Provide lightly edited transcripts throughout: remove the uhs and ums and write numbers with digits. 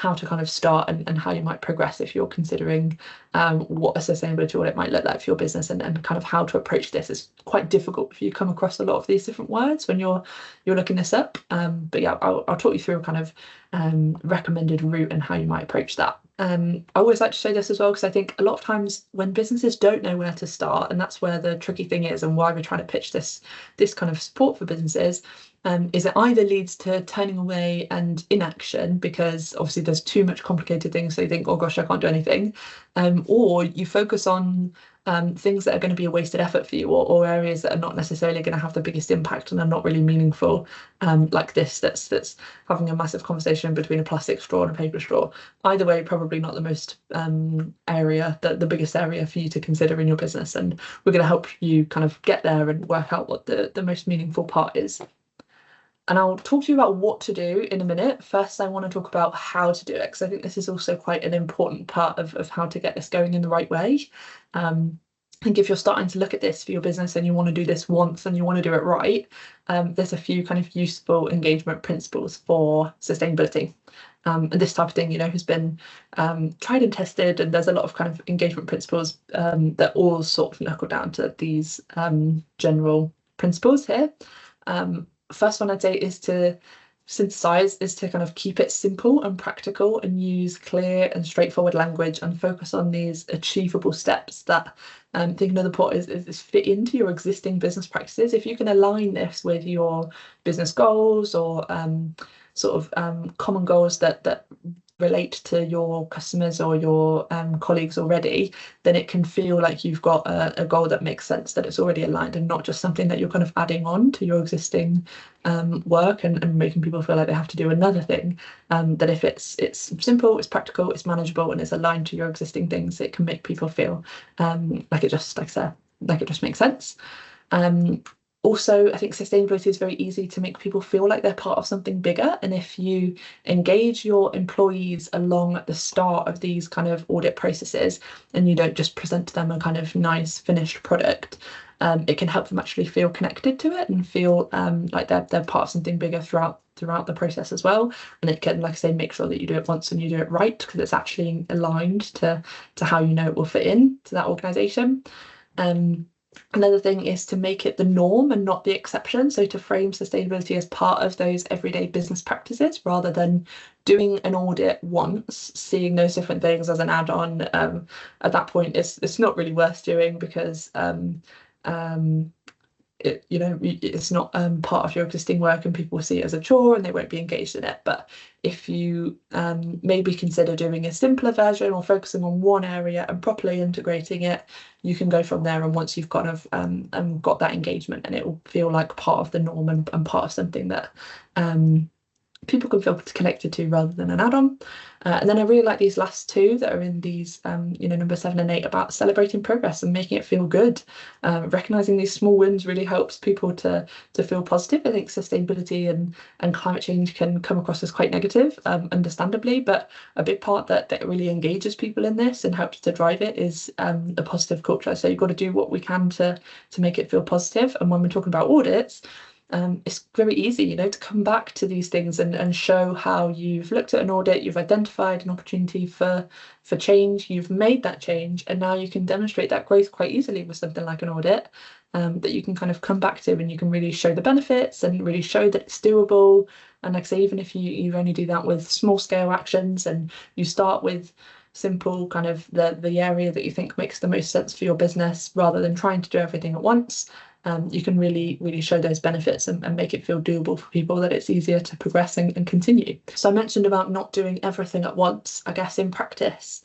how to kind of start and how you might progress if you're considering what a sustainability audit might look like for your business, and kind of how to approach this. It's quite difficult if you come across a lot of these different words when you're looking this up. But yeah, I'll talk you through a kind of recommended route and how you might approach that. I always like to say this as well, because I think a lot of times when businesses don't know where to start, and that's where the tricky thing is and why we're trying to pitch this kind of support for businesses, is it either leads to turning away and inaction, because obviously there's too much complicated things, so you think, oh gosh, I can't do anything, or you focus on things that are going to be a wasted effort for you, or areas that are not necessarily going to have the biggest impact and are not really meaningful, like this, that's having a massive conversation between a plastic straw and a paper straw. Either way, probably not the most the biggest area for you to consider in your business, and we're going to help you kind of get there and work out what the most meaningful part is. And I'll talk to you about what to do in a minute. First, I want to talk about how to do it, because I think this is also quite an important part of how to get this going in the right way. I think if you're starting to look at this for your business and you want to do this once and you want to do it right, there's a few kind of useful engagement principles for sustainability. And this type of thing, has been tried and tested, and there's a lot of kind of engagement principles that all sort of knuckle down to these general principles here. First one I'd say is to synthesize, is to kind of keep it simple and practical and use clear and straightforward language and focus on these achievable steps that think another part is fit into your existing business practices. If you can align this with your business goals or common goals that relate to your customers or your colleagues already, then it can feel like you've got a goal that makes sense, that it's already aligned, and not just something that you're kind of adding on to your existing work and making people feel like they have to do another thing. That if it's simple, it's practical, it's manageable, and it's aligned to your existing things, it can make people feel like it just, like I said, like it just makes sense. Also, I think sustainability is very easy to make people feel like they're part of something bigger. And if you engage your employees along at the start of these kind of audit processes, and you don't just present to them a kind of nice finished product, it can help them actually feel connected to it and feel like they're part of something bigger throughout the process as well. And it can, like I say, make sure that you do it once and you do it right, because it's actually aligned to how it will fit in to that organisation. Another thing is to make it the norm and not the exception. So to frame sustainability as part of those everyday business practices, rather than doing an audit once, seeing those different things as an add-on. At that point, it's not really worth doing, because it's not part of your existing work, and people will see it as a chore and they won't be engaged in it. But if you maybe consider doing a simpler version or focusing on one area and properly integrating it, you can go from there. And once you've kind of got that engagement, and it will feel like part of the norm and part of something that people can feel connected to, rather than an add-on. And then I really like these last two that are in these, number 7 and 8, about celebrating progress and making it feel good. Recognizing these small wins really helps people to feel positive. I think sustainability and climate change can come across as quite negative, understandably, but a big part that really engages people in this and helps to drive it is a positive culture. So you've got to do what we can to make it feel positive. And when we're talking about audits, it's very easy, to come back to these things and show how you've looked at an audit, you've identified an opportunity for change, you've made that change, and now you can demonstrate that growth quite easily with something like an audit, that you can kind of come back to, and you can really show the benefits and really show that it's doable. And like I say, even if you only do that with small scale actions, and you start with simple kind of the area that you think makes the most sense for your business, rather than trying to do everything at once, you can really show those benefits and make it feel doable for people, that it's easier to progress and continue. So I mentioned about not doing everything at once. I guess in practice,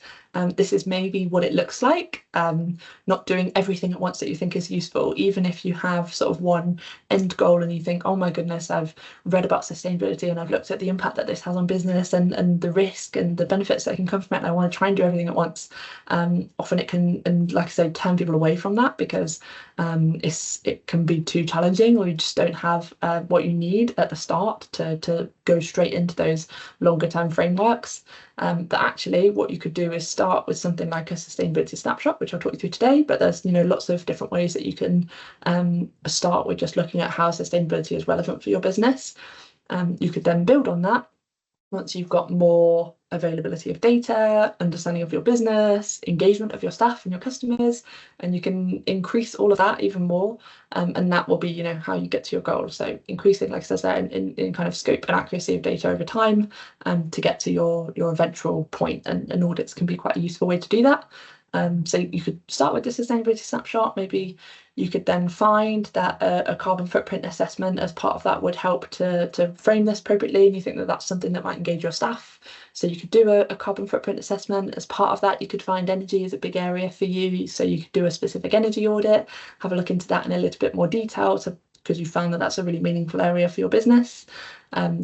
this is maybe what it looks like, not doing everything at once that you think is useful. Even if you have sort of one end goal and you think, oh my goodness, I've read about sustainability and I've looked at the impact that this has on business and the risk and the benefits that can come from it, and I want to try and do everything at once. Often it can, and like I said, turn people away from that, because it can be too challenging, or you just don't have what you need at the start to go straight into those longer term frameworks. But actually what you could do is start with something like a sustainability snapshot, which I'll talk you through today. But there's lots of different ways that you can start with just looking at how sustainability is relevant for your business. You could then build on that Once you've got more availability of data, understanding of your business, engagement of your staff and your customers, and you can increase all of that even more, and that will be, you know, how you get to your goals. So increasing, like I said there, in kind of scope and accuracy of data over time, to get to your eventual point, and audits can be quite a useful way to do that. So you could start with the sustainability snapshot. Maybe you could then find that a carbon footprint assessment as part of that would help to frame this appropriately, and you think that that's something that might engage your staff. So you could do a carbon footprint assessment. As part of that, you could find energy as a big area for you. So you could do a specific energy audit, have a look into that in a little bit more detail, because you found that that's a really meaningful area for your business.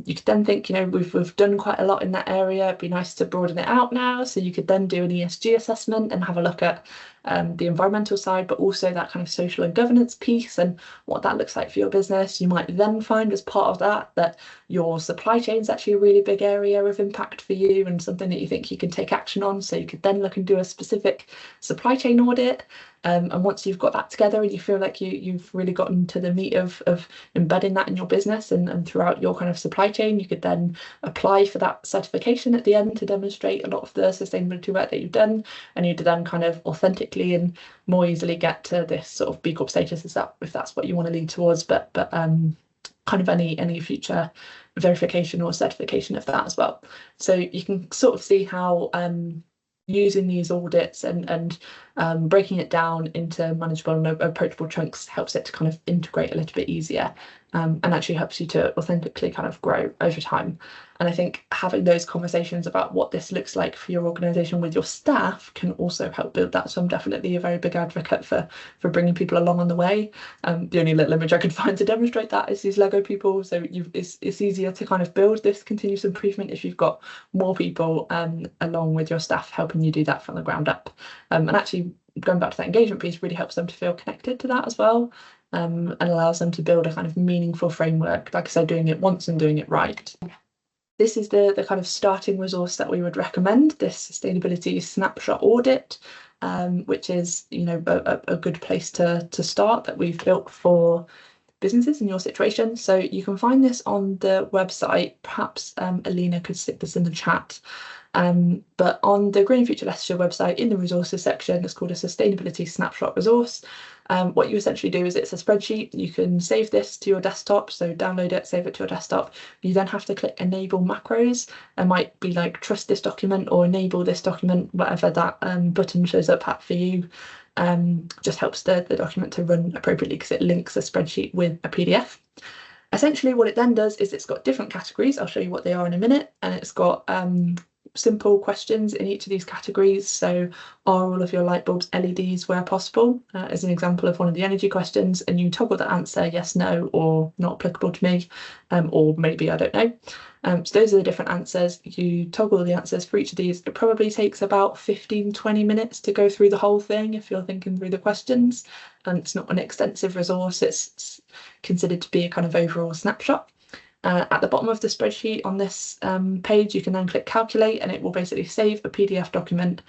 You could then think, you know, we've done quite a lot in that area. It'd be nice to broaden it out now. So you could then do an ESG assessment and have a look at the environmental side, but also that kind of social and governance piece and what that looks like for your business. You might then find as part of that your supply chain is actually a really big area of impact for you and something that you think you can take action on. So you could then look and do a specific supply chain audit. And once you've got that together and you feel like you've really gotten to the meat of embedding that in your business and throughout your kind of supply chain, you could then apply for that certification at the end to demonstrate a lot of the sustainability work that you've done, and you'd then kind of authentically and more easily get to this sort of B Corp status, if that's what you want to lead towards, but kind of any future verification or certification of that as well. So you can sort of see how using these audits and breaking it down into manageable and approachable chunks helps it to kind of integrate a little bit easier, and actually helps you to authentically kind of grow over time. And I think having those conversations about what this looks like for your organisation with your staff can also help build that. So I'm definitely a very big advocate for bringing people along on the way. The only little image I could find to demonstrate that is these Lego people. So it's easier to kind of build this continuous improvement if you've got more people along with your staff helping you do that from the ground up. And actually going back to that engagement piece really helps them to feel connected to that as well, and allows them to build a kind of meaningful framework, like I said, doing it once and doing it right. This is the kind of starting resource that we would recommend, this sustainability snapshot audit, which is, you know, a good place to start, that we've built for businesses in your situation. So you can find this on the website. Perhaps Alina could stick this in the chat. But on the Green Future Leicestershire website, in the resources section, it's called a sustainability snapshot resource. What you essentially do is it's a spreadsheet. You can save this to your desktop, so download it, save it to your desktop. You then have to click enable macros. It might be like trust this document or enable this document, whatever that button shows up at for you. Just helps the document to run appropriately because it links a spreadsheet with a PDF. Essentially what it then does is it's got different categories. I'll show you what they are in a minute, and it's got simple questions in each of these categories. So are all of your light bulbs LEDs where possible, as an example of one of the energy questions, and you toggle the answer yes, no, or not applicable to me, or maybe I don't know. So those are the different answers. You toggle the answers for each of these. It probably takes about 15-20 minutes to go through the whole thing if you're thinking through the questions, and it's not an extensive resource. It's considered to be a kind of overall snapshot. At the bottom of the spreadsheet on this page, you can then click calculate, and it will basically save a PDF document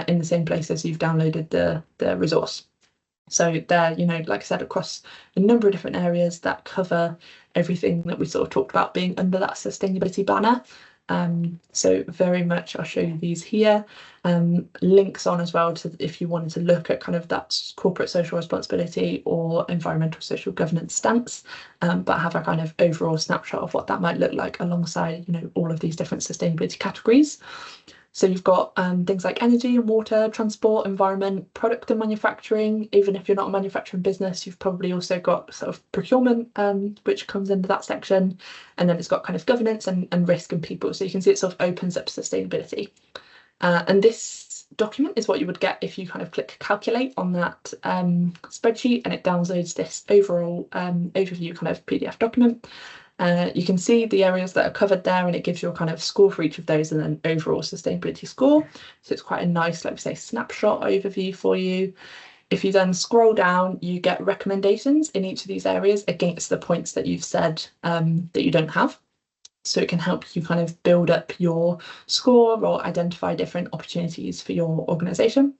in the same place as you've downloaded the resource. So there, you know, like I said, across a number of different areas that cover everything that we sort of talked about being under that sustainability banner. So very much, I'll show you these here. Links on as well to if you wanted to look at kind of that corporate social responsibility or environmental social governance stance, but have a kind of overall snapshot of what that might look like alongside, you know, all of these different sustainability categories. So you've got things like energy and water, transport, environment, product and manufacturing. Even if you're not a manufacturing business, you've probably also got sort of procurement, which comes into that section. And then it's got kind of governance and risk and people. So you can see it sort of opens up sustainability. And this document is what you would get if you kind of click calculate on that spreadsheet, and it downloads this overall overview kind of PDF document. You can see the areas that are covered there, and it gives you a kind of score for each of those and then overall sustainability score. So it's quite a nice, like we say, snapshot overview for you. If you then scroll down, you get recommendations in each of these areas against the points that you've said that you don't have. So it can help you kind of build up your score or identify different opportunities for your organisation.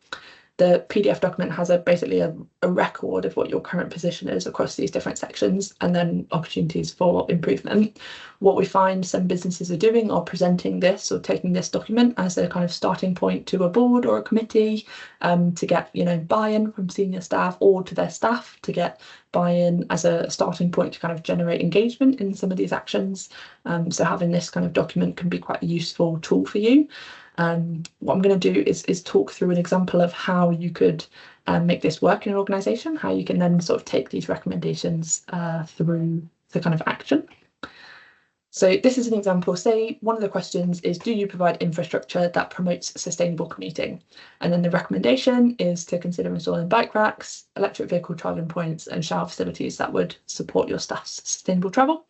the PDF document has basically a record of what your current position is across these different sections, and then opportunities for improvement. What we find some businesses are doing are presenting this or taking this document as a kind of starting point to a board or a committee, to get buy-in from senior staff, or to their staff to get buy-in as a starting point to kind of generate engagement in some of these actions. So having this kind of document can be quite a useful tool for you. What I'm going to do is talk through an example of how you could make this work in an organisation, how you can then sort of take these recommendations through the kind of action. So this is an example. Say one of the questions is, do you provide infrastructure that promotes sustainable commuting? And then the recommendation is to consider installing bike racks, electric vehicle charging points, and shower facilities that would support your staff's sustainable travel.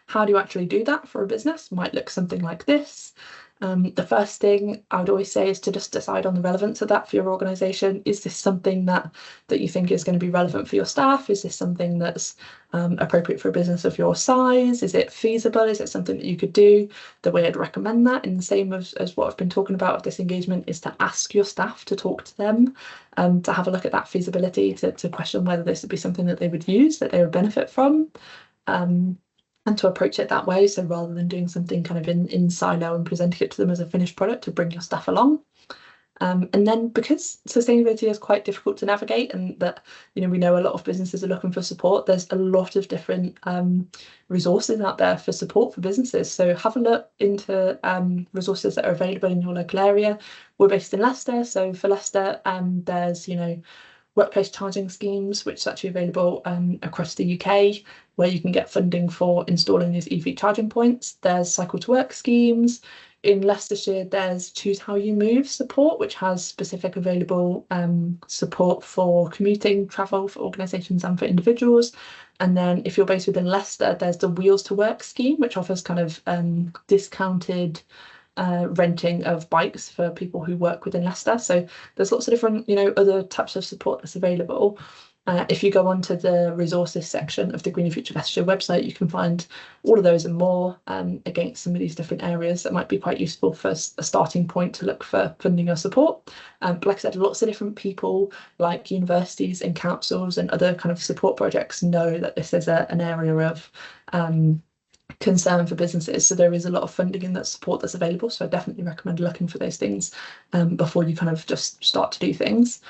How do you actually do that for a business? Might look something like this. The first thing I would always say is to just decide on the relevance of that for your organisation. Is this something that you think is going to be relevant for your staff? Is this something that's appropriate for a business of your size? Is it feasible? Is it something that you could do? The way I'd recommend that, in the same as what I've been talking about with this engagement, is to ask your staff to talk to them, to have a look at that feasibility, to question whether this would be something that they would use, that they would benefit from. And to approach it that way. So rather than doing something kind of in silo and presenting it to them as a finished product, to bring your staff along. And then, because sustainability is quite difficult to navigate, and that we know a lot of businesses are looking for support, there's a lot of different resources out there for support for businesses. So have a look into resources that are available in your local area. We're based in Leicester, so for Leicester, there's workplace charging schemes, which is actually available across the UK, where you can get funding for installing these EV charging points. There's cycle to work schemes. In Leicestershire, there's Choose How You Move support, which has specific available support for commuting, travel, for organisations and for individuals. And then if you're based within Leicester, there's the Wheels to Work scheme, which offers kind of discounted renting of bikes for people who work within Leicester. So there's lots of different, other types of support that's available. If you go onto the resources section of the Greener Future Leicestershire website, you can find all of those and more against some of these different areas that might be quite useful for a starting point to look for funding or support. But like I said, lots of different people, like universities and councils and other kind of support projects, know that this is an area of concern for businesses. So there is a lot of funding and that support that's available. So I definitely recommend looking for those things before you kind of just start to do things.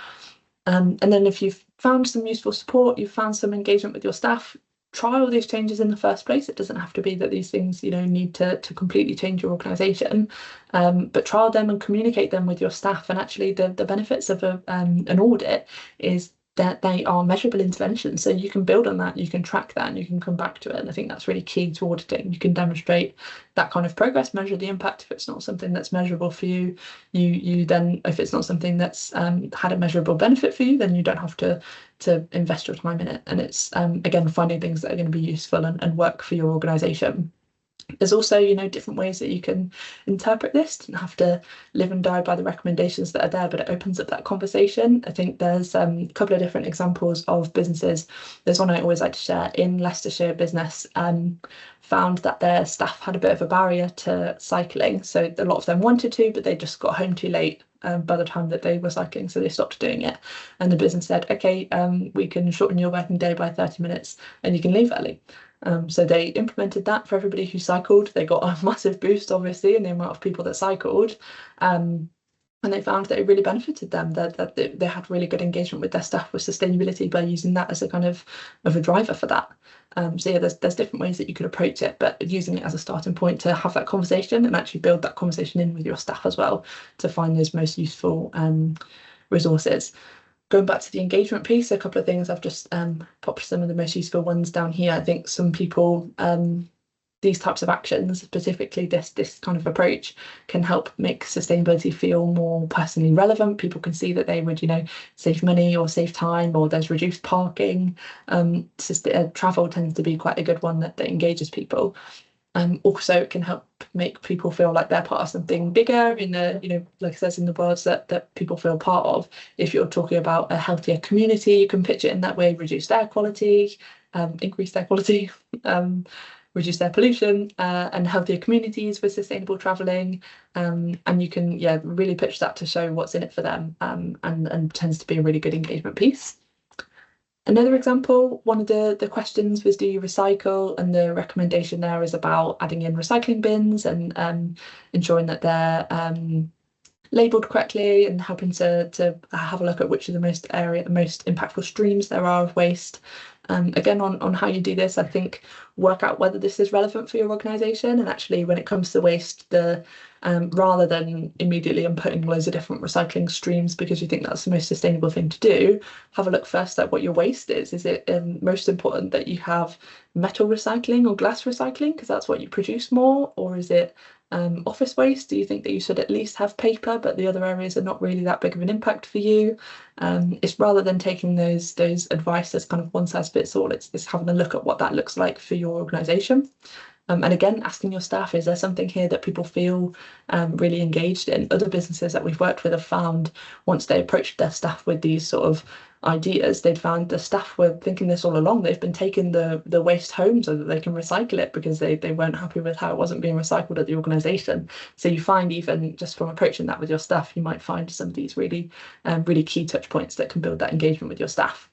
And then if you've found some useful support, you've found some engagement with your staff, try all these changes in the first place. It doesn't have to be that these things, need to completely change your organisation, but trial them and communicate them with your staff. And actually the benefits of an audit is that they are measurable interventions. So you can build on that, you can track that, and you can come back to it. And I think that's really key to auditing. You can demonstrate that kind of progress, measure the impact. If it's not something that's measurable for you, you then, if it's not something that's had a measurable benefit for you, then you don't have to invest your time in it. And it's again, finding things that are going to be useful and work for your organisation. There's also, different ways that you can interpret this. You don't have to live and die by the recommendations that are there, but it opens up that conversation. I think there's a couple of different examples of businesses. There's one I always like to share. In Leicestershire, business found that their staff had a bit of a barrier to cycling. So a lot of them wanted to, but they just got home too late by the time that they were cycling, so they stopped doing it. And the business said, okay, we can shorten your working day by 30 minutes and you can leave early. So they implemented that for everybody who cycled. They got a massive boost, obviously, in the amount of people that cycled. And they found that it really benefited them, that they had really good engagement with their staff with sustainability by using that as a kind of a driver for that. So yeah, there's different ways that you could approach it, but using it as a starting point to have that conversation and actually build that conversation in with your staff as well to find those most useful resources. Going back to the engagement piece, a couple of things I've just popped some of the most useful ones down here. I think some people, these types of actions, specifically this kind of approach, can help make sustainability feel more personally relevant. People can see that they would, save money or save time, or there's reduced parking. Travel tends to be quite a good one that engages people. Also, it can help make people feel like they're part of something bigger in the, like it says, in the worlds that people feel part of. If you're talking about a healthier community, you can pitch it in that way: reduced air quality, increased air quality. reduce their pollution and healthier communities with sustainable travelling. And you can really pitch that to show what's in it for them, and tends to be a really good engagement piece. Another example, one of the questions was, do you recycle? And the recommendation there is about adding in recycling bins and ensuring that they're labelled correctly, and helping to have a look at which are the most impactful streams there are of waste. Again, on how you do this, I think work out whether this is relevant for your organisation. And actually, when it comes to waste, rather than immediately inputting loads of different recycling streams because you think that's the most sustainable thing to do, have a look first at what your waste is. Is it most important that you have metal recycling or glass recycling because that's what you produce more, or is it office waste? Do you think that you should at least have paper, but the other areas are not really that big of an impact for you? It's rather than taking those advice as kind of one size fits all, it's having a look at what that looks like for your organisation. And again, asking your staff, is there something here that people feel really engaged in? Other businesses that we've worked with have found once they approached their staff with these sort of ideas, they'd found the staff were thinking this all along. They've been taking the waste home so that they can recycle it because they weren't happy with how it wasn't being recycled at the organisation. So you find, even just from approaching that with your staff, you might find some of these really key touch points that can build that engagement with your staff.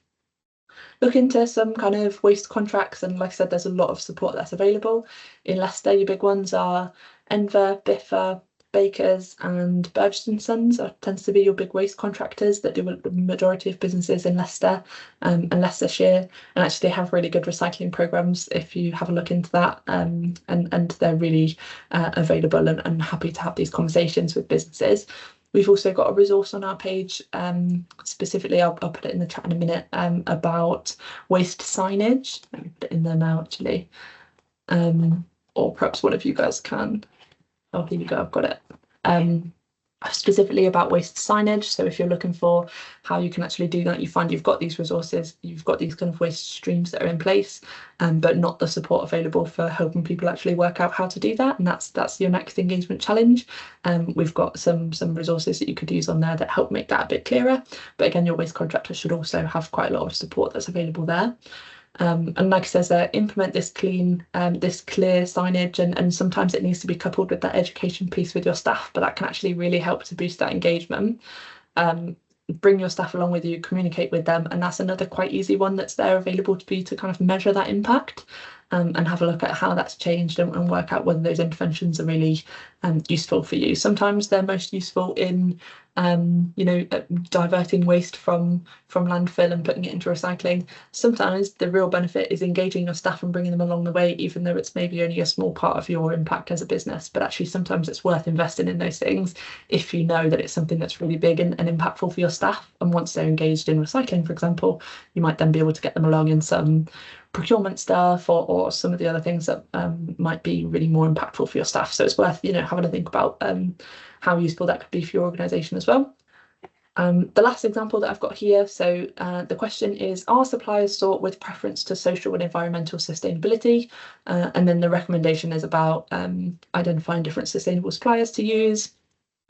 Look into some kind of waste contracts, and like I said, there's a lot of support that's available. In Leicester, your big ones are Enver, Biffa, Bakers and Burgess and Sons tends to be your big waste contractors that do the majority of businesses in Leicester and Leicestershire, and actually they have really good recycling programs if you have a look into that, and they're really available and happy to have these conversations with businesses. We've also got a resource on our page, specifically, I'll put it in the chat in a minute, about waste signage. Let me put it in there now, actually. Or perhaps one of you guys can. Oh, here you go, I've got it. Specifically about waste signage. So if you're looking for how you can actually do that, you find you've got these resources, you've got these kind of waste streams that are in place, but not the support available for helping people actually work out how to do that. And that's your next engagement challenge. We've got some resources that you could use on there that help make that a bit clearer. But again, your waste contractor should also have quite a lot of support that's available there. And like I said, implement this clear signage, and sometimes it needs to be coupled with that education piece with your staff, but that can actually really help to boost that engagement. Bring your staff along with you, communicate with them, and that's another quite easy one that's there available to be to kind of measure that impact, and have a look at how that's changed and work out whether those interventions are really useful for you. Sometimes they're most useful in diverting waste from landfill and putting it into recycling. Sometimes the real benefit is engaging your staff and bringing them along the way, even though it's maybe only a small part of your impact as a business. But actually, sometimes it's worth investing in those things if you know that it's something that's really big and impactful for your staff. And once they're engaged in recycling, for example, you might then be able to get them along in some procurement stuff or some of the other things that might be really more impactful for your staff. So it's worth having a think about how useful that could be for your organisation as well. The last example that I've got here, so the question is, are suppliers sought with preference to social and environmental sustainability? And then the recommendation is about identifying different sustainable suppliers to use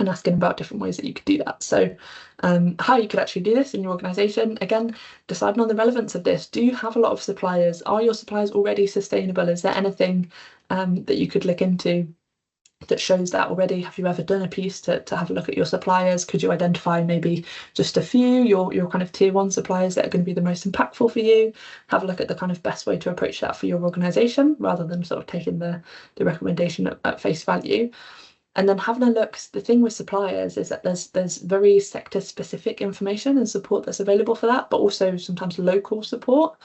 and asking about different ways that you could do that. So how you could actually do this in your organisation, again, deciding on the relevance of this. Do you have a lot of suppliers? Are your suppliers already sustainable? Is there anything that you could look into that shows that already? Have you ever done a piece to have a look at your suppliers? Could you identify maybe just a few, your kind of tier one suppliers that are going to be the most impactful for you? Have a look at the kind of best way to approach that for your organisation, rather than sort of taking the recommendation at face value. And then having a look, the thing with suppliers is that there's very sector specific information and support that's available for that, but also sometimes local support.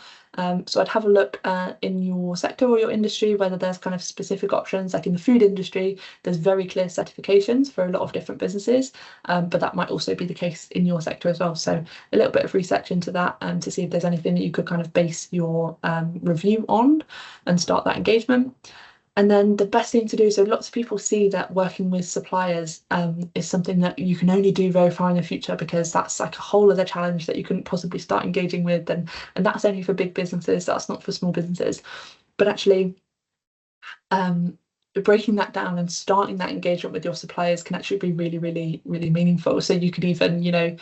So I'd have a look in your sector or your industry, whether there's kind of specific options. Like in the food industry, there's very clear certifications for a lot of different businesses, but that might also be the case in your sector as well. So a little bit of research into that to see if there's anything that you could kind of base your review on and start that engagement. And then the best thing to do, so lots of people see that working with suppliers is something that you can only do very far in the future, because that's like a whole other challenge that you couldn't possibly start engaging with. And that's only for big businesses, that's not for small businesses. But actually, breaking that down and starting that engagement with your suppliers can actually be really, really, really meaningful. So you could even,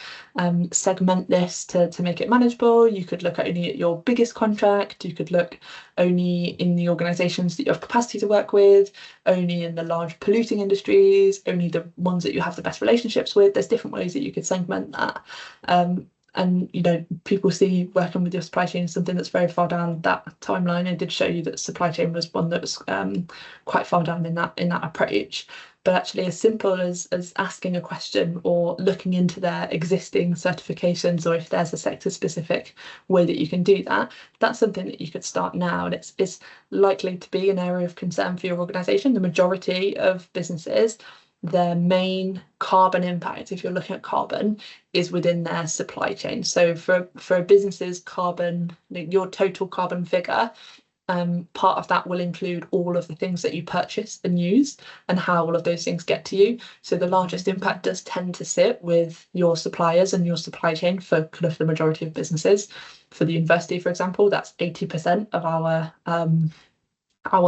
segment this to make it manageable. You could look only at your biggest contract. You could look only in the organizations that you have capacity to work with, only in the large polluting industries, only the ones that you have the best relationships with. There's different ways that you could segment that. And people see working with your supply chain as something that's very far down that timeline. I did show you that supply chain was one that was quite far down in that approach. But actually, as simple as asking a question or looking into their existing certifications, or if there's a sector specific way that you can do that, that's something that you could start now. And it's likely to be an area of concern for your organisation. The majority of businesses, their main carbon impact, if you're looking at carbon, is within their supply chain. So for a business's carbon, your total carbon figure, part of that will include all of the things that you purchase and use and how all of those things get to you. So the largest impact does tend to sit with your suppliers and your supply chain for kind of the majority of businesses. For the university, for example, that's 80% of our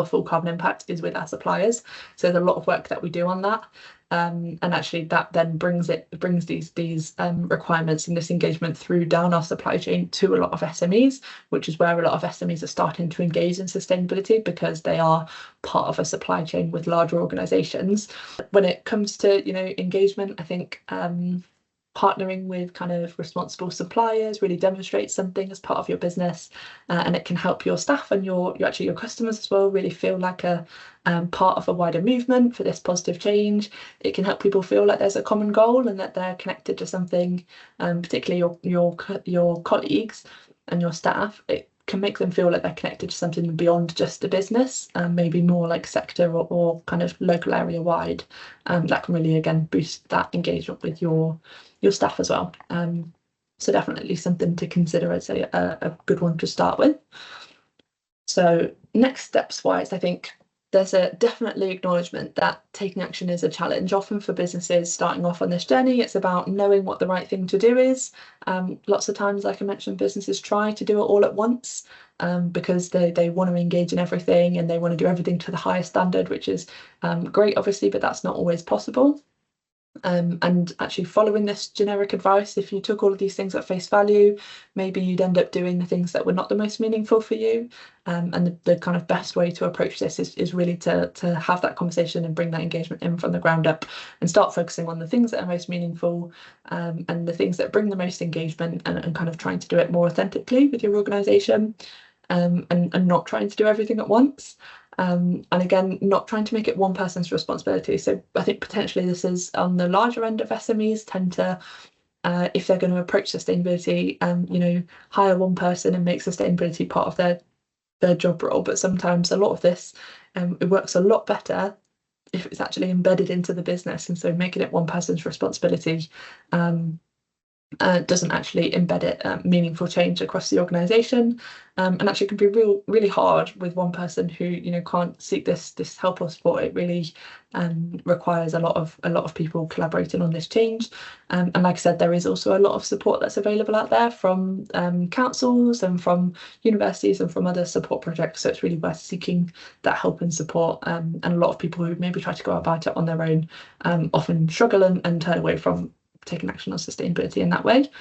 full carbon impact is with our suppliers. So there's a lot of work that we do on that. And actually that then brings these requirements and this engagement through down our supply chain to a lot of SMEs, which is where a lot of SMEs are starting to engage in sustainability because they are part of a supply chain with larger organizations. When it comes to, engagement, I think partnering with kind of responsible suppliers really demonstrates something as part of your business, and it can help your staff and your customers as well really feel like a part of a wider movement for this positive change. It can help people feel like there's a common goal and that they're connected to something, particularly your colleagues and your staff. It can make them feel like they're connected to something beyond just a business, and maybe more like sector or kind of local area wide. That can really, again, boost that engagement with your staff as well. So definitely something to consider as a good one to start with. So next steps wise, I think there's a definitely acknowledgement that taking action is a challenge. Often for businesses starting off on this journey, it's about knowing what the right thing to do is. Lots of times, like I mentioned, businesses try to do it all at once because they want to engage in everything and they want to do everything to the highest standard, which is great, obviously, but that's not always possible. And actually following this generic advice, if you took all of these things at face value, maybe you'd end up doing the things that were not the most meaningful for you. And the kind of best way to approach this is really to have that conversation and bring that engagement in from the ground up and start focusing on the things that are most meaningful, and the things that bring the most engagement, and kind of trying to do it more authentically with your organisation, and not trying to do everything at once. And again, not trying to make it one person's responsibility. So I think potentially this is on the larger end of SMEs tend to, if they're going to approach sustainability, hire one person and make sustainability part of their job role. But sometimes a lot of this, it works a lot better if it's actually embedded into the business. And so making it one person's responsibility doesn't actually embed it meaningful change across the organisation, and actually can be really hard with one person who can't seek this help or support. It really requires a lot of people collaborating on this change, and like I said, there is also a lot of support that's available out there from councils and from universities and from other support projects, so it's really worth seeking that help and support, and a lot of people who maybe try to go about it on their own often struggle and turn away from taking action on sustainability in that way.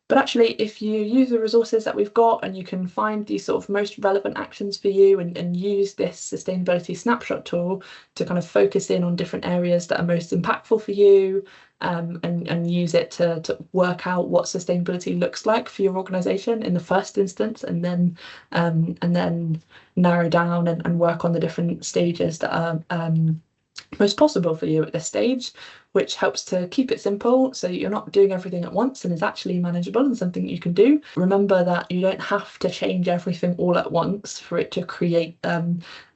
But actually, if you use the resources that we've got and you can find these sort of most relevant actions for you, and use this sustainability snapshot tool to kind of focus in on different areas that are most impactful for you, and use it to work out what sustainability looks like for your organisation in the first instance, and then narrow down and work on the different stages that are most possible for you at this stage, which helps to keep it simple so you're not doing everything at once and is actually manageable and something you can do. Remember that you don't have to change everything all at once for it to create a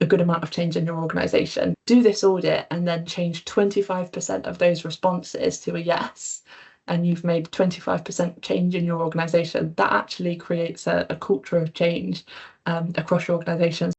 good amount of change in your organisation. Do this audit and then change 25% of those responses to a yes, and you've made 25% change in your organisation. That actually creates a culture of change across your organisation.